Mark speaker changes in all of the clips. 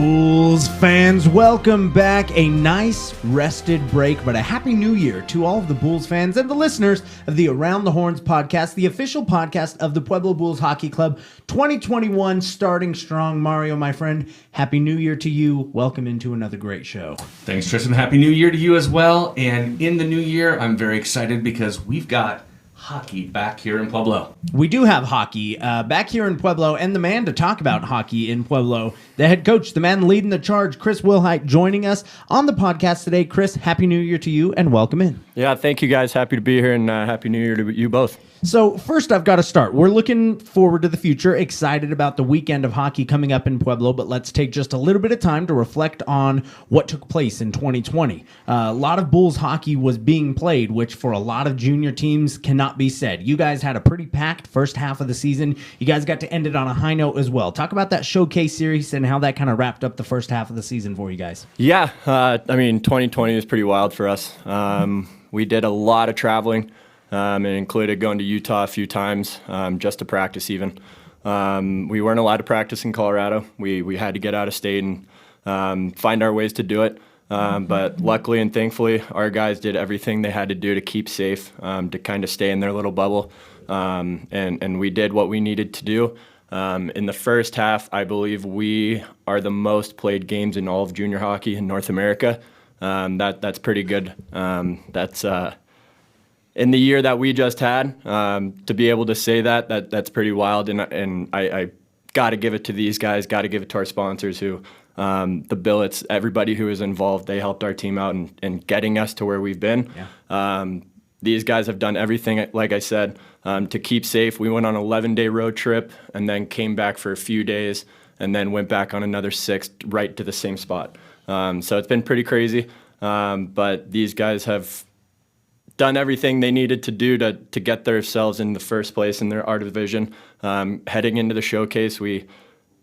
Speaker 1: Bulls fans, welcome back. A nice rested break, but a happy new year to all of the Bulls fans and the listeners of the Around the Horns podcast, the official podcast of the Pueblo Bulls Hockey Club. 2021 starting strong. Mario, my friend, happy new year to you. Welcome into another great show.
Speaker 2: Thanks, Trysten. Happy new year to you as well. And in the new year, I'm very excited because we've got hockey back here in Pueblo.
Speaker 1: We do have hockey back here in Pueblo, and the man to talk about hockey in Pueblo, the head coach, the man leading the charge, Chris Wilhite, joining us on the podcast today. Chris, happy new year to you and welcome in.
Speaker 3: Yeah, thank you guys. Happy to be here, and happy new year to you both.
Speaker 1: So first, I've got to start. We're looking forward to the future, excited about the weekend of hockey coming up in Pueblo, but let's take just a little bit of time to reflect on what took place in 2020. A lot of Bulls hockey was being played, which for a lot of junior teams cannot be said. You guys had a pretty packed first half of the season. You guys got to end it on a high note as well. Talk about that showcase series and how that kind of wrapped up the first half of the season for you guys.
Speaker 3: Yeah, 2020 was pretty wild for us. We did a lot of traveling. It included going to Utah a few times just to practice even. We weren't allowed to practice in Colorado. We had to get out of state and find our ways to do it. But luckily and thankfully, our guys did everything they had to do to keep safe, to kind of stay in their little bubble. And we did what we needed to do. In the first half, I believe we are the most played games in all of junior hockey in North America. That's pretty good. That's in the year that we just had, to be able to say that's pretty wild. And I got to give it to these guys, got to give it to our sponsors who, the Billets, everybody who was involved, they helped our team out in getting us to where we've been. Yeah. These guys have done everything, like I said, to keep safe. We went on an 11-day road trip and then came back for a few days and then went back on another 6 right to the same spot. So it's been pretty crazy, but these guys have done everything they needed to do to get themselves in the first place in their R division. Heading into the showcase, we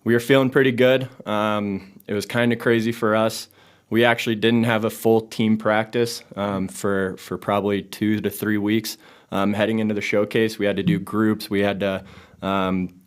Speaker 3: were feeling pretty good. It was kind of crazy for us. We actually didn't have a full team practice for probably 2 to 3 weeks. Heading into the showcase, we had to do groups. We had to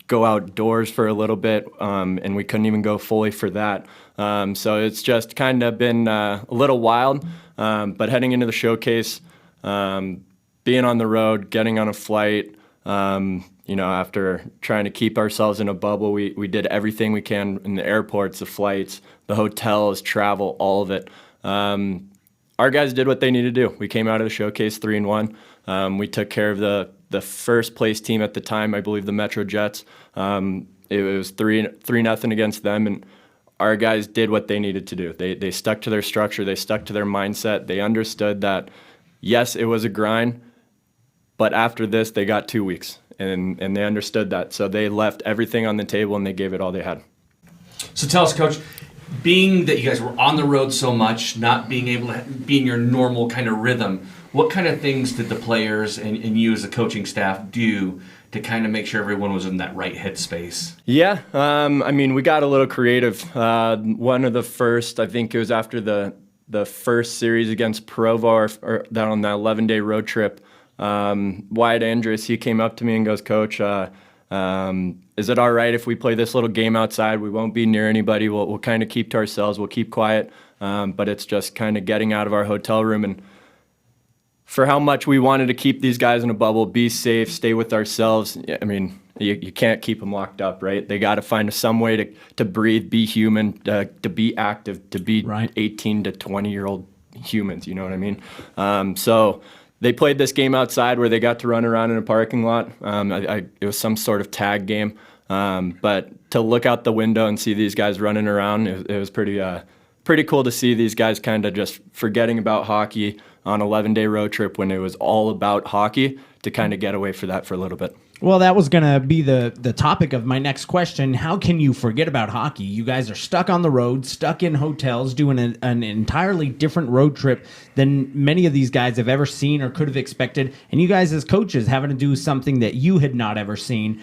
Speaker 3: go outdoors for a little bit, and we couldn't even go fully for that. So it's just kind of been a little wild. But heading into the showcase, being on the road, getting on a flight, after trying to keep ourselves in a bubble, we did everything we can in the airports, the flights, the hotels, travel, all of it. Our guys did what they needed to do. We came out of the showcase 3-1. We took care of the first place team at the time, I believe the Metro Jets. It was 3-0 against them, and our guys did what they needed to do. They stuck to their structure. They stuck to their mindset. They understood that, yes, it was a grind, but after this, they got 2 weeks, and they understood that. So they left everything on the table, and they gave it all they had.
Speaker 2: So tell us, Coach, being that you guys were on the road so much, not being able to be in your normal kind of rhythm, what kind of things did the players and you as the coaching staff do to kind of make sure everyone was in that right headspace?
Speaker 3: Yeah, we got a little creative. One of the first, I think it was after the first series against Provo, or that on that 11-day road trip, Wyatt Andrus, he came up to me and goes, Coach, is it all right if we play this little game outside? We won't be near anybody. We'll kind of keep to ourselves. We'll keep quiet, but it's just kind of getting out of our hotel room. And for how much we wanted to keep these guys in a bubble, be safe, stay with ourselves, you can't keep them locked up, right? They got to find some way to breathe, be human, to be active, to be right. 18 to 20-year-old humans, you know what I mean? So they played this game outside where they got to run around in a parking lot. It was some sort of tag game, but to look out the window and see these guys running around, it was pretty cool to see these guys kind of just forgetting about hockey on an 11-day road trip when it was all about hockey, to kind of get away for that for a little bit.
Speaker 1: Well, that was going to be the topic of my next question. How can you forget about hockey? You guys are stuck on the road, stuck in hotels, doing an entirely different road trip than many of these guys have ever seen or could have expected. And you guys as coaches having to do something that you had not ever seen.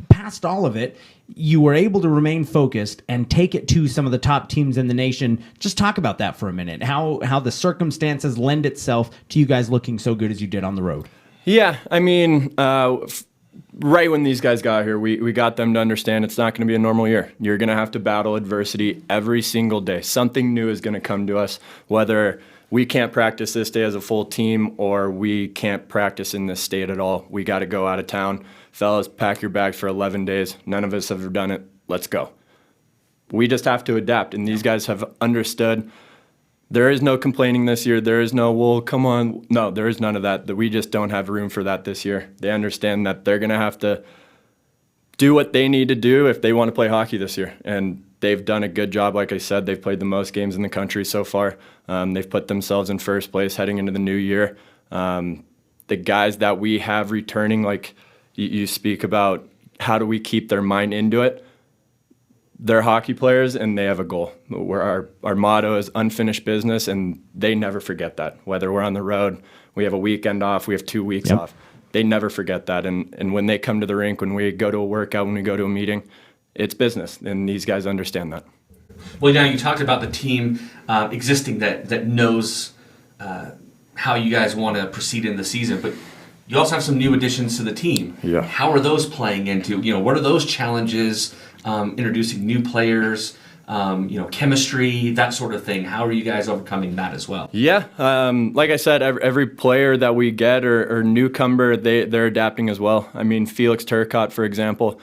Speaker 1: Past all of it, you were able to remain focused and take it to some of the top teams in the nation. Just talk about that for a minute. How the circumstances lend itself to you guys looking so good as you did on the road.
Speaker 3: Yeah, right when these guys got here, we got them to understand it's not going to be a normal year. You're going to have to battle adversity every single day. Something new is going to come to us, whether we can't practice this day as a full team or we can't practice in this state at all. We got to go out of town. Fellas, pack your bags for 11 days. None of us have ever done it. Let's go. We just have to adapt, and these guys have understood. There is no complaining this year. There is no, well, come on. No, there is none of that. We just don't have room for that this year. They understand that they're going to have to do what they need to do if they want to play hockey this year. And they've done a good job. Like I said, they've played the most games in the country so far. They've put themselves in first place heading into the new year. The guys that we have returning, like you speak about, how do we keep their mind into it? They're hockey players, and they have a goal. Our motto is unfinished business, and they never forget that. Whether we're on the road, we have a weekend off, we have 2 weeks off. They never forget that. And when they come to the rink, when we go to a workout, when we go to a meeting, it's business, and these guys understand that.
Speaker 2: Well, now you talked about the team existing that knows how you guys want to proceed in the season, but you also have some new additions to the team.
Speaker 3: Yeah.
Speaker 2: How are those playing into, what are those challenges, introducing new players, chemistry, that sort of thing? How are you guys overcoming that as well?
Speaker 3: Yeah, like I said, every player that we get or newcomer, they're adapting as well. I mean, Felix Turcotte, for example,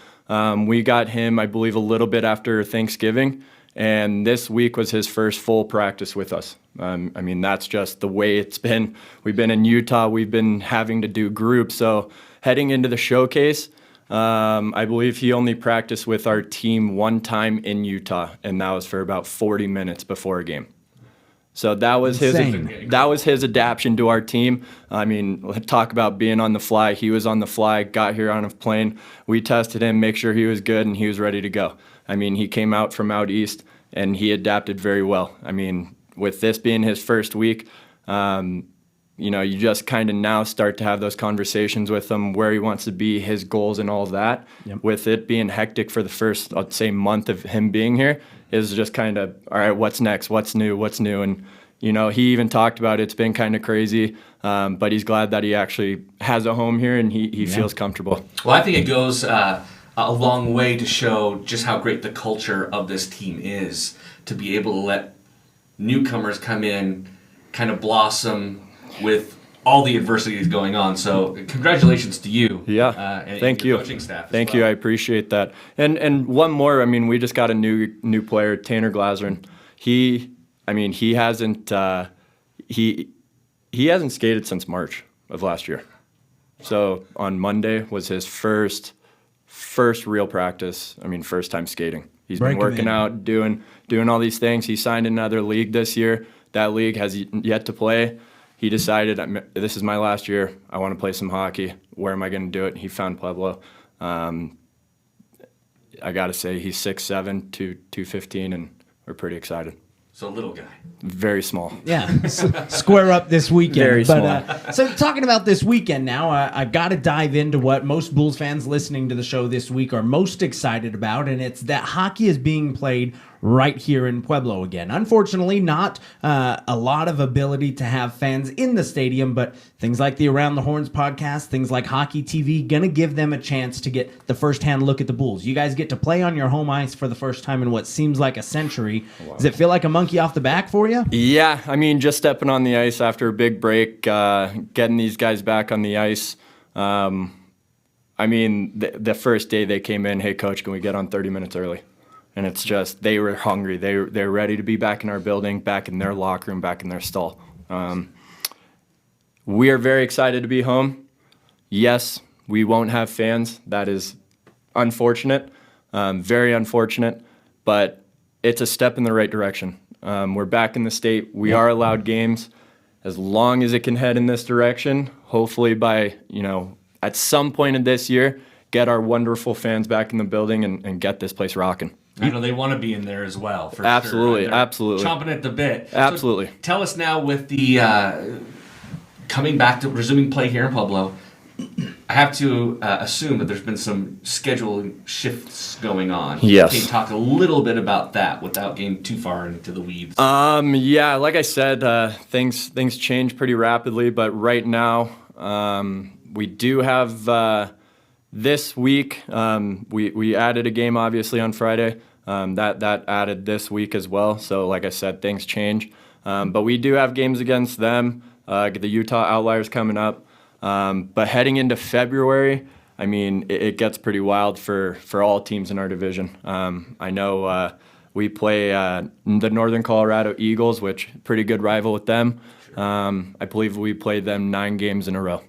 Speaker 3: we got him, I believe, a little bit after Thanksgiving, and this week was his first full practice with us. I mean, that's just the way it's been. We've been in Utah. We've been having to do groups. So heading into the showcase, I believe he only practiced with our team one time in Utah, and that was for about 40 minutes before a game. So that was his adaptation to our team. I mean, talk about being on the fly. He was on the fly, got here on a plane. We tested him, make sure he was good, and he was ready to go. I mean, he came out from out east, and he adapted very well. I mean, with this being his first week, you just kind of now start to have those conversations with him, where he wants to be, his goals and all that. Yep. With it being hectic for the first, I'd say, month of him being here, is just kind of, all right, what's next? What's new? And, he even talked about it's been kind of crazy, but he's glad that he actually has a home here and he feels comfortable.
Speaker 2: Well, I think it goes a long way to show just how great the culture of this team is, to be able to let newcomers come in, kind of blossom with all the adversities going on. So congratulations to you.
Speaker 3: Yeah, thank you.
Speaker 2: Coaching staff.
Speaker 3: Thank you. I appreciate that. And one more. I mean, we just got a new player, Tanner Glasrin. He hasn't he hasn't skated since March of last year. So on Monday was his first real practice. I mean, first time skating. He's been working out, doing all these things. He signed another league this year. That league has yet to play. He decided, this is my last year. I want to play some hockey. Where am I going to do it? He found Pueblo. I got to say, he's 6'7", 215, and we're pretty excited.
Speaker 2: So little guy.
Speaker 3: Very small.
Speaker 1: Yeah, square up this weekend.
Speaker 3: Very small.
Speaker 1: So talking about this weekend now, I've got to dive into what most Bulls fans listening to the show this week are most excited about, and it's that hockey is being played right here in Pueblo again. Unfortunately, not a lot of ability to have fans in the stadium, but things like the Around the Horns podcast, things like Hockey TV, going to give them a chance to get the first-hand look at the Bulls. You guys get to play on your home ice for the first time in what seems like a century. Wow. Does it feel like a monkey off the back for you?
Speaker 3: Yeah, I mean, just stepping on the ice after a big break, getting these guys back on the ice. I mean, the first day they came in, hey, coach, can we get on 30 minutes early? And it's just, they were hungry. They're ready to be back in our building, back in their locker room, back in their stall. We are very excited to be home. Yes, we won't have fans. That is unfortunate, very unfortunate, but it's a step in the right direction. We're back in the state. We are allowed games. As long as it can head in this direction, hopefully by, at some point in this year, get our wonderful fans back in the building and get this place rocking.
Speaker 2: I know they want to be in there as well. For
Speaker 3: absolutely,
Speaker 2: sure.
Speaker 3: Absolutely.
Speaker 2: Chomping at the bit.
Speaker 3: Absolutely.
Speaker 2: So tell us now, with the coming back to resuming play here in Pueblo, I have to assume that there's been some scheduling shifts going on.
Speaker 3: Yes.
Speaker 2: Can you talk a little bit about that without getting too far into the weeds?
Speaker 3: Yeah, like I said, things change pretty rapidly, but right now we do have This week, we added a game obviously on Friday. That added this week as well. So like I said, things change. But we do have games against them. The Utah Outliers coming up. But heading into February, I mean, it gets pretty wild for all teams in our division. I know we play the Northern Colorado Eagles, which pretty good rival with them. I believe we played them 9 games in a row.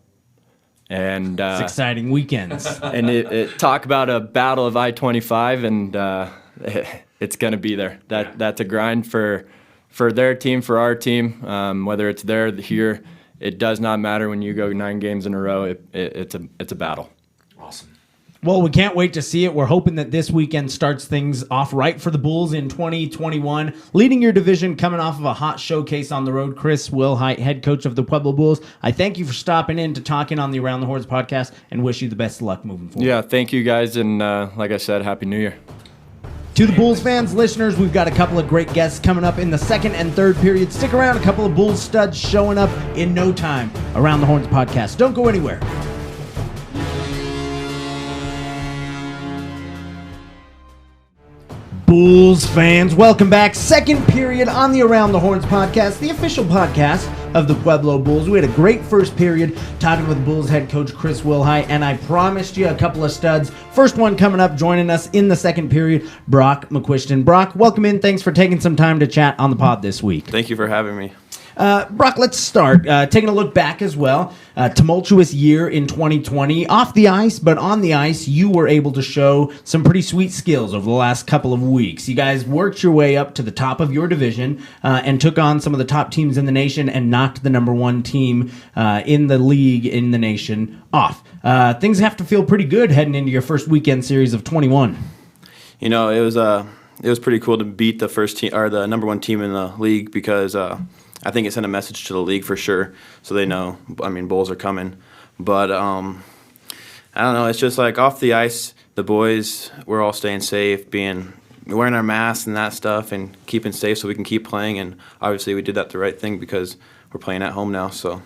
Speaker 3: And
Speaker 1: It's exciting weekends.
Speaker 3: and it talk about a battle of I-25, and it's going to be there. That's a grind for their team, for our team, whether it's there, here. It does not matter when you go 9 games in a row. It's a battle.
Speaker 2: Awesome.
Speaker 1: Well, we can't wait to see it. We're hoping that this weekend starts things off right for the Bulls in 2021. Leading your division, coming off of a hot showcase on the road, Chris Wilhite, head coach of the Pueblo Bulls. I thank you for stopping in to talking on the Around the Horns podcast and wish you the best of luck moving forward.
Speaker 3: Yeah, thank you guys, and like I said, Happy New Year.
Speaker 1: To the Bulls fans, listeners, we've got a couple of great guests coming up in the second and third period. Stick around, a couple of Bulls studs showing up in no time. Around the Horns podcast. Don't go anywhere. Bulls fans, welcome back. Second period on the Around the Horns podcast, the official podcast of the Pueblo Bulls. We had a great first period talking with Bulls head coach Chris Wilhite, and I promised you a couple of studs. First one coming up, joining us in the second period, Brock McQuiston. Brock, welcome in. Thanks for taking some time to chat on the pod this week.
Speaker 4: Thank you for having me.
Speaker 1: Brock, let's start. Taking a look back as well. Tumultuous year in 2020. Off the ice, but on the ice, you were able to show some pretty sweet skills over the last couple of weeks. You guys worked your way up to the top of your division and took on some of the top teams in the nation and knocked the number 1 team in the league in the nation off. Things have to feel pretty good heading into your first weekend series of 21.
Speaker 4: You know, it was pretty cool to beat the first team or the number 1 team in the league because I think it sent a message to the league for sure, so they know. I mean, Bulls are coming, but I don't know. It's just like off the ice, the boys, we're all staying safe, wearing our masks and that stuff, and keeping safe so we can keep playing. And obviously, we did that the right thing because we're playing at home now. So.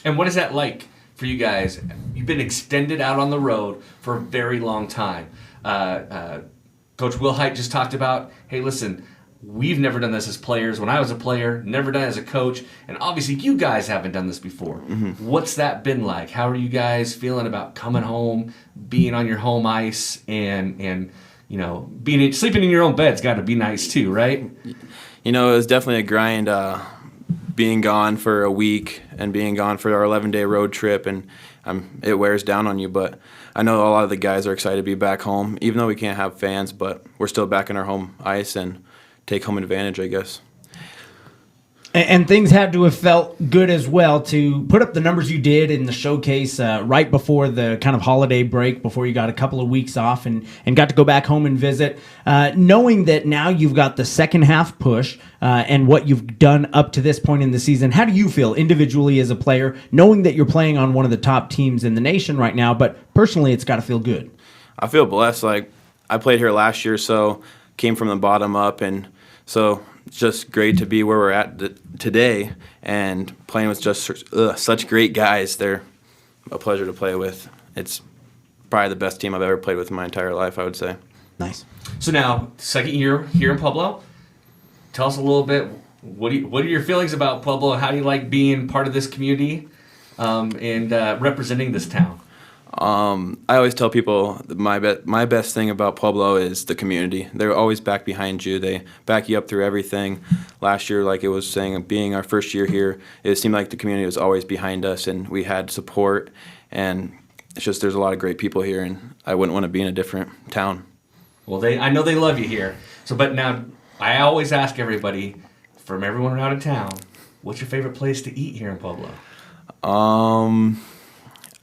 Speaker 2: And what is that like for you guys? You've been extended out on the road for a very long time. Coach Wilhite just talked about, hey, listen, we've never done this as players. When I was a player, never done it as a coach, and obviously you guys haven't done this before. Mm-hmm. What's that been like? How are you guys feeling about coming home, being on your home ice, and you know, sleeping in your own bed's got to be nice too, right?
Speaker 4: You know, it was definitely a grind being gone for a week and being gone for our 11-day road trip, and it wears down on you. But I know a lot of the guys are excited to be back home, even though we can't have fans, but we're still back in our home ice and take home advantage, I guess.
Speaker 1: And things had to have felt good as well to put up the numbers you did in the showcase right before the kind of holiday break, before you got a couple of weeks off and got to go back home and visit. Knowing that now you've got the second half push and what you've done up to this point in the season, how do you feel individually as a player, knowing that you're playing on one of the top teams in the nation right now, but personally it's got to feel good?
Speaker 4: I feel blessed. Like, I played here last year, so came from the bottom up, and so it's just great to be where we're at today and playing with just such great guys. They're a pleasure to play with. It's probably the best team I've ever played with in my entire life, I would say.
Speaker 1: Nice.
Speaker 2: So now, second year here in Pueblo. Tell us a little bit, what are your feelings about Pueblo? How do you like being part of this community and representing this town?
Speaker 4: I always tell people my best thing about Pueblo is the community. They're always back behind you. They back you up through everything. Last year, like it was saying, being our first year here, it seemed like the community was always behind us, and we had support. And it's just there's a lot of great people here, and I wouldn't want to be in a different town.
Speaker 2: Well, I know they love you here. So, but now I always ask everybody, from everyone out of town, what's your favorite place to eat here in Pueblo?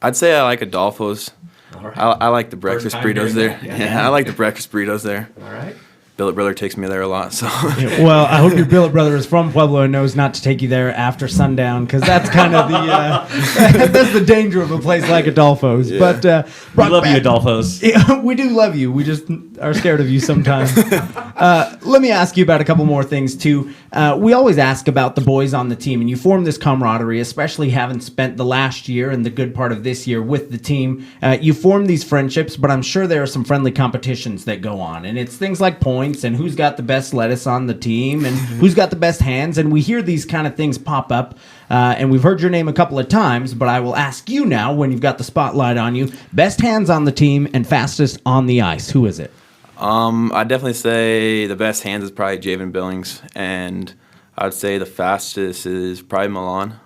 Speaker 4: I'd say I like Adolfo's.
Speaker 2: All right.
Speaker 4: I like the breakfast burritos there.
Speaker 2: Yeah.
Speaker 4: I like the breakfast burritos there.
Speaker 2: All right.
Speaker 4: Billet Brother takes me there a lot. So.
Speaker 1: Yeah, well, I hope your billet brother is from Pueblo and knows not to take you there after sundown, because that's kind of the that's the danger of a place like Adolfo's.
Speaker 4: Yeah.
Speaker 1: But
Speaker 2: we love you, Adolfo's.
Speaker 1: Yeah, we do love you. We just are scared of you sometimes. Let me ask you about a couple more things, too. We always ask about the boys on the team, and you form this camaraderie, especially having spent the last year and the good part of this year with the team. You form these friendships, but I'm sure there are some friendly competitions that go on, and it's things like points and who's got the best lettuce on the team and who's got the best hands, and we hear these kind of things pop up, and we've heard your name a couple of times, but I will ask you now, when you've got the spotlight on you, best hands on the team and fastest on the ice. Who is it?
Speaker 4: I'd definitely say the best hands is probably Javen Billings, and I'd say the fastest is probably Milan.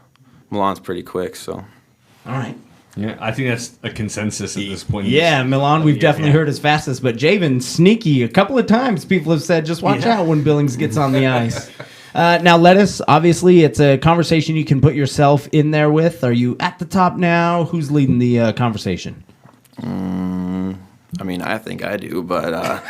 Speaker 4: Milan's pretty quick, so.
Speaker 1: All right.
Speaker 5: Yeah, I think that's a consensus at this point.
Speaker 1: Yeah, Milan, we've definitely heard as fastest, but Javen, sneaky. A couple of times people have said, just watch out when Billings gets on the ice. Now, lettuce, obviously, it's a conversation you can put yourself in there with. Are you at the top now? Who's leading the conversation?
Speaker 4: I mean, I think I do, but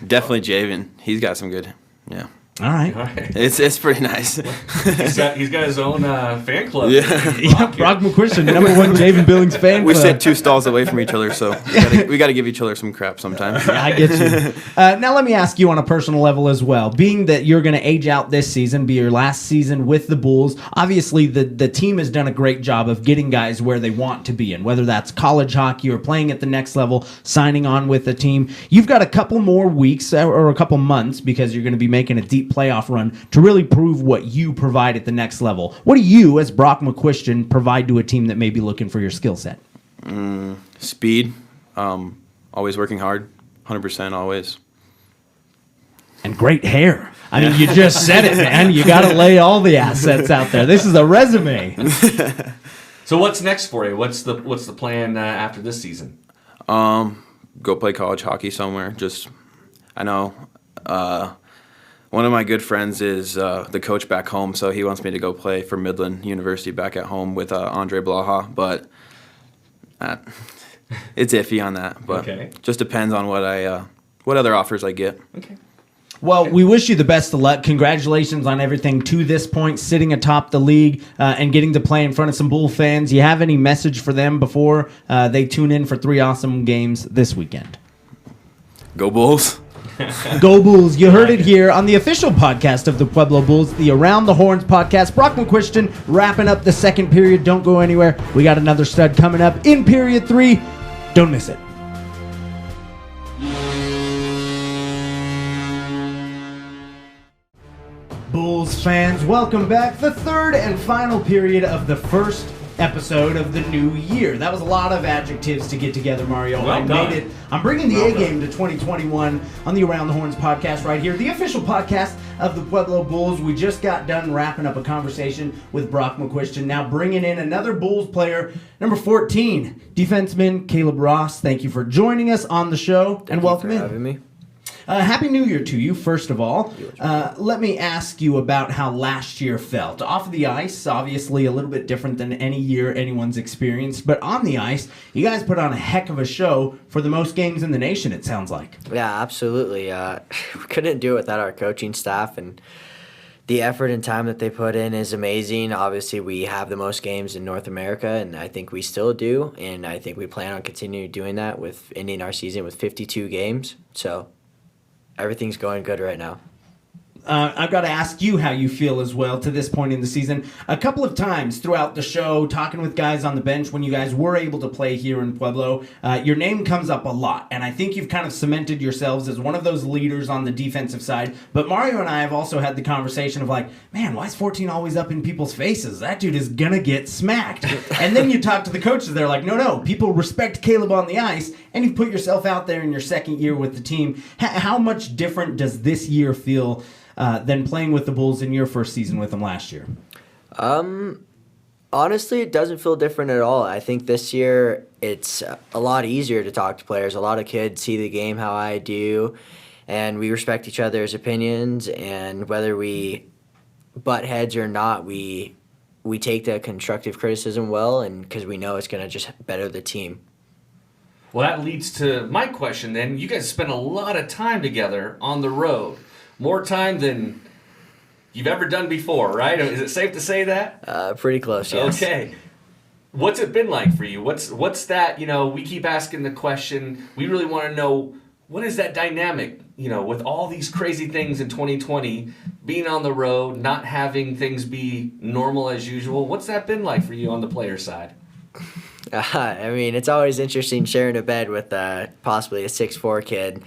Speaker 4: definitely Javen. He's got some good, yeah.
Speaker 1: All right.
Speaker 4: It's pretty nice.
Speaker 2: He's got his own fan club.
Speaker 1: Yeah, Brock McQuiston, number one Javen Billings fan
Speaker 4: We
Speaker 1: club.
Speaker 4: sit 2 stalls away from each other, so we got to give each other some crap sometimes.
Speaker 1: Yeah, I get you. Now let me ask you on a personal level as well. Being that you're going to age out this season, be your last season with the Bulls, obviously the team has done a great job of getting guys where they want to be in, whether that's college hockey or playing at the next level, signing on with the team. You've got a couple more weeks or a couple months because you're going to be making a deep playoff run to really prove what you provide at the next level. What do you, as Brock McQuiston, provide to a team that may be looking for your skill set?
Speaker 4: Speed, always working hard, 100% always.
Speaker 1: And great hair. I mean, you just said it, man. You got to lay all the assets out there. This is a resume.
Speaker 2: So what's next for you? What's the plan after this season?
Speaker 4: Go play college hockey somewhere. I know one of my good friends is the coach back home, so he wants me to go play for Midland University back at home with Andre Blaha, but it's iffy on that. But just depends on what other offers I get.
Speaker 2: Okay.
Speaker 1: Well, we wish you the best of luck. Congratulations on everything to this point, sitting atop the league and getting to play in front of some Bull fans. You have any message for them before they tune in for 3 awesome games this weekend?
Speaker 4: Go Bulls.
Speaker 1: Go Bulls. You heard it here on the official podcast of the Pueblo Bulls, the Around the Horns podcast. Brock McQuiston wrapping up the second period. Don't go anywhere. We got another stud coming up in period 3. Don't miss it. Bulls fans, welcome back. The third and final period of the first episode of the new year. That was a lot of adjectives to get together, Mario.
Speaker 2: Well done.
Speaker 1: I'm bringing the A-game to 2021 on the Around the Horns podcast right here, the official podcast of the Pueblo Bulls. We just got done wrapping up a conversation with Brock McQuiston. Now bringing in another Bulls player, number 14, defenseman Kaleb Ross. Thank you for joining us on the show and welcome in.
Speaker 6: Thank you for having me.
Speaker 1: Happy New Year to you, first of all. Let me ask you about how last year felt. Off of the ice, obviously a little bit different than any year anyone's experienced, but on the ice, you guys put on a heck of a show for the most games in the nation, it sounds like.
Speaker 6: Yeah, absolutely. We couldn't do it without our coaching staff, and the effort and time that they put in is amazing. Obviously, we have the most games in North America, and I think we still do, and I think we plan on continuing doing that with ending our season with 52 games. So everything's going good right now.
Speaker 1: I've got to ask you how you feel as well to this point in the season. A couple of times throughout the show, talking with guys on the bench when you guys were able to play here in Pueblo, your name comes up a lot, and I think you've kind of cemented yourselves as one of those leaders on the defensive side. But Mario and I have also had the conversation of like, man, why is 14 always up in people's faces? That dude is going to get smacked. And then you talk to the coaches, they're like, no, people respect Kaleb on the ice, and you've put yourself out there in your second year with the team. How much different does this year feel than playing with the Bulls in your first season with them last year?
Speaker 6: Honestly, it doesn't feel different at all. I think this year it's a lot easier to talk to players. A lot of kids see the game how I do, and we respect each other's opinions, and whether we butt heads or not, we take the constructive criticism well, and because we know it's going to just better the team.
Speaker 2: Well, that leads to my question then. You guys spend a lot of time together on the road. More time than you've ever done before, right? Is it safe to say that?
Speaker 6: Pretty close, yes.
Speaker 2: Okay. What's it been like for you? What's that, we keep asking the question. We really want to know what is that dynamic, with all these crazy things in 2020, being on the road, not having things be normal as usual? What's that been like for you on the player side?
Speaker 6: I mean, it's always interesting sharing a bed with possibly a 6'4" kid,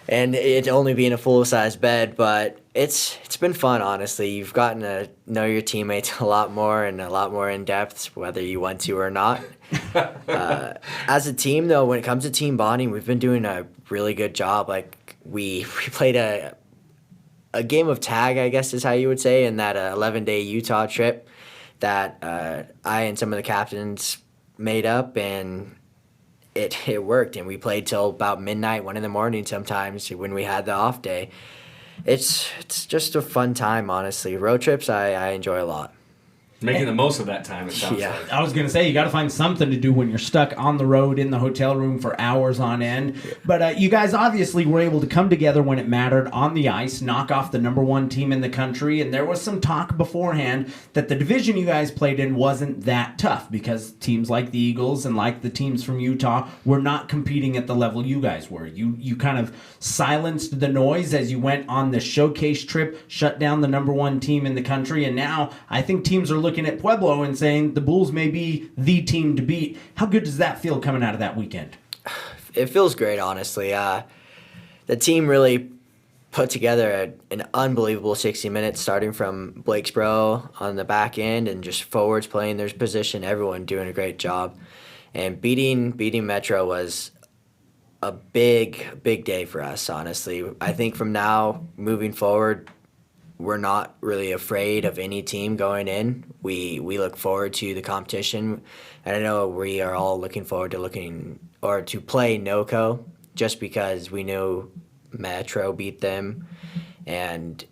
Speaker 6: and it only being a full-size bed, but it's been fun, honestly. You've gotten to know your teammates a lot more and a lot more in depth, whether you want to or not. As a team, though, when it comes to team bonding, we've been doing a really good job. Like, we played a game of tag, I guess is how you would say, in that 11-day Utah trip that I and some of the captains made up, and it worked. And we played till about midnight, 1 a.m. sometimes when we had the off day. It's just a fun time, honestly. Road trips I enjoy a lot.
Speaker 2: Making the most of that time, it sounds like.
Speaker 1: I was going to say, you got to find something to do when you're stuck on the road in the hotel room for hours on end. But you guys obviously were able to come together when it mattered on the ice, knock off the number 1 team in the country. And there was some talk beforehand that the division you guys played in wasn't that tough because teams like the Eagles and like the teams from Utah were not competing at the level you guys were. You kind of silenced the noise as you went on the showcase trip, shut down the number 1 team in the country. And now I think teams are looking at Pueblo and saying the Bulls may be the team to beat. How good does that feel coming out of that weekend?
Speaker 6: It feels great, honestly. The team really put together an unbelievable 60 minutes, starting from Blakesboro on the back end and just forwards playing their position, everyone doing a great job. And beating Metro was a big day for us, honestly. I think from now moving forward, we're not really afraid of any team going in. We look forward to the competition, and I know we are all looking forward to play NoCo just because we know Metro beat them, and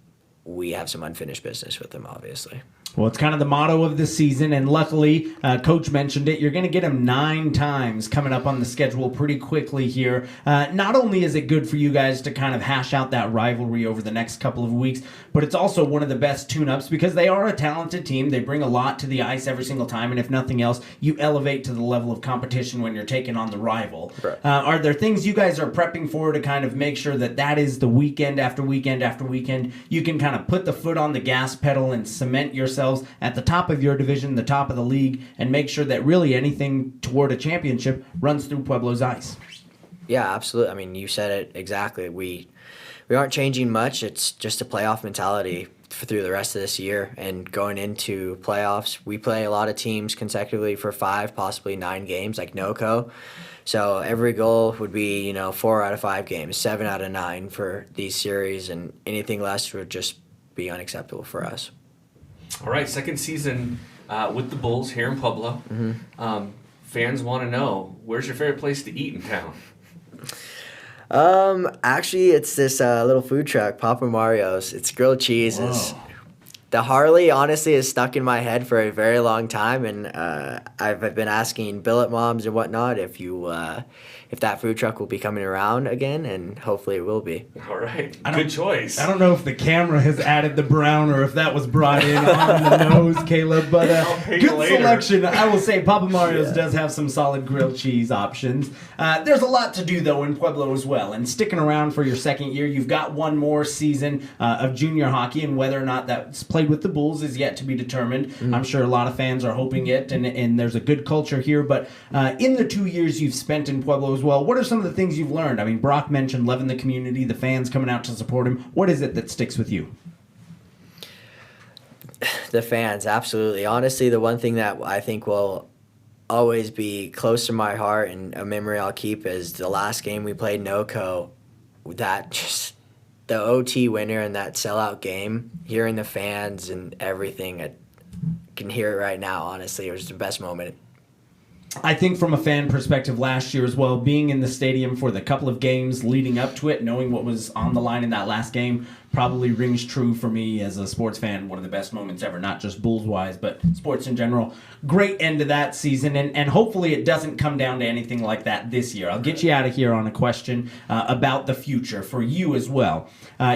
Speaker 6: we have some unfinished business with them, obviously.
Speaker 1: Well, it's kind of the motto of the season, and luckily, Coach mentioned it, you're going to get them 9 times coming up on the schedule pretty quickly here. Not only is it good for you guys to kind of hash out that rivalry over the next couple of weeks, but it's also one of the best tune-ups because they are a talented team. They bring a lot to the ice every single time, and if nothing else, you elevate to the level of competition when you're taking on the rival.
Speaker 6: Right.
Speaker 1: Are there things you guys are prepping for to kind of make sure that is the weekend after weekend after weekend, you can kind of put the foot on the gas pedal and cement yourselves at the top of your division, the top of the league, and make sure that really anything toward a championship runs through Pueblo's ice?
Speaker 6: Yeah, absolutely. I mean, you said it exactly. We aren't changing much. It's just a playoff mentality through the rest of this year. And going into playoffs, we play a lot of teams consecutively for 5, possibly 9 games, like NoCo. So every goal would be, 4 out of 5 games, 7 out of 9 for these series, and anything less would just be unacceptable for us.
Speaker 2: All right, second season with the Bulls here in Pueblo. Mm-hmm. Fans want to know, where's your favorite place to eat in town?
Speaker 6: Actually, it's this little food truck, Papa Mario's. It's grilled cheese. The Harley, honestly, is stuck in my head for a very long time, and I've been asking billet moms and whatnot if that food truck will be coming around again, and hopefully it will be.
Speaker 2: All right, good choice.
Speaker 1: I don't know if the camera has added the brown or if that was brought in on the nose, Caleb, but good selection. I will say Papa Mario's does have some solid grilled cheese options. There's a lot to do, though, in Pueblo as well, and sticking around for your second year, you've got one more season of junior hockey, and whether or not that's played with the Bulls is yet to be determined. Mm-hmm. I'm sure a lot of fans are hoping it, and there's a good culture here, but in the 2 years you've spent in Pueblo as well, what are some of the things you've learned? I mean, Brock mentioned loving the community, the fans coming out to support him. What is it that sticks with you?
Speaker 6: The fans, absolutely. Honestly, the one thing that I think will always be close to my heart and a memory I'll keep is the last game we played NoCo. That just the OT winner in that sellout game, hearing the fans and everything, I can hear it right now, honestly. It was the best moment.
Speaker 1: I think from a fan perspective last year as well, being in the stadium for the couple of games leading up to it, knowing what was on the line in that last game, probably rings true for me as a sports fan. One of the best moments ever, not just Bulls-wise, but sports in general. Great end to that season, and hopefully it doesn't come down to anything like that this year. I'll get you out of here on a question about the future for you as well.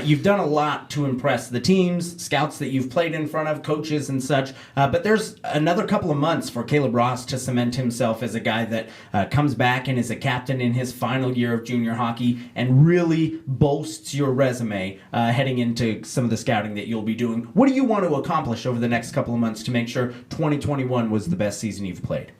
Speaker 1: You've done a lot to impress the teams, scouts that you've played in front of, coaches and such, but there's another couple of months for Kaleb Ross to cement himself as a guy that comes back and is a captain in his final year of junior hockey and really boasts your resume heading into some of the scouting that you'll be doing. What do you want to accomplish over the next couple of months to make sure 2021 was the best season you've played?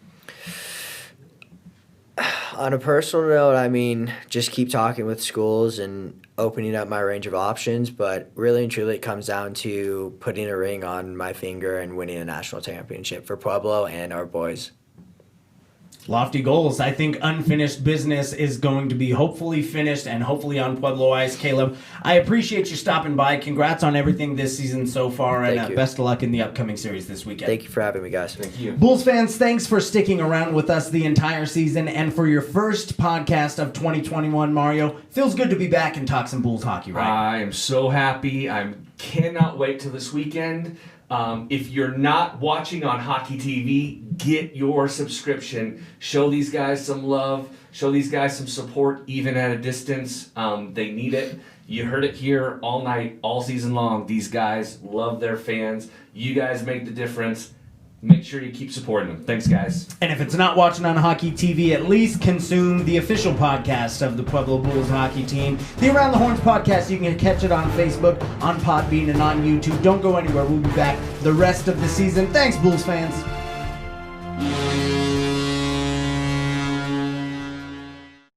Speaker 6: On a personal note, I mean, just keep talking with schools and opening up my range of options, but really and truly it comes down to putting a ring on my finger and winning a national championship for Pueblo and our boys.
Speaker 1: Lofty goals. I think unfinished business is going to be hopefully finished and hopefully on Pueblo ice. Kaleb, I appreciate you stopping by. Congrats on everything this season so far, and
Speaker 6: Thank you.
Speaker 1: best of luck in the upcoming series this weekend.
Speaker 6: Thank you for having me, guys.
Speaker 2: Thank you.
Speaker 1: Bulls fans, thanks for sticking around with us the entire season and for your first podcast of 2021, Mario. Feels good to be back and talk some Bulls hockey, right?
Speaker 2: I am so happy. I cannot wait till this weekend. If you're not watching on Hockey TV, get your subscription. Show these guys some love. Show these guys some support, even at a distance. They need it. You heard it here all night, all season long. These guys love their fans. You guys make the difference. Make sure you keep supporting them. Thanks, guys.
Speaker 1: And if it's not watching on Hockey TV, at least consume the official podcast of the Pueblo Bulls hockey team. The Around the Horns podcast, you can catch it on Facebook, on Podbean, and on YouTube. Don't go anywhere. We'll be back the rest of the season. Thanks, Bulls fans.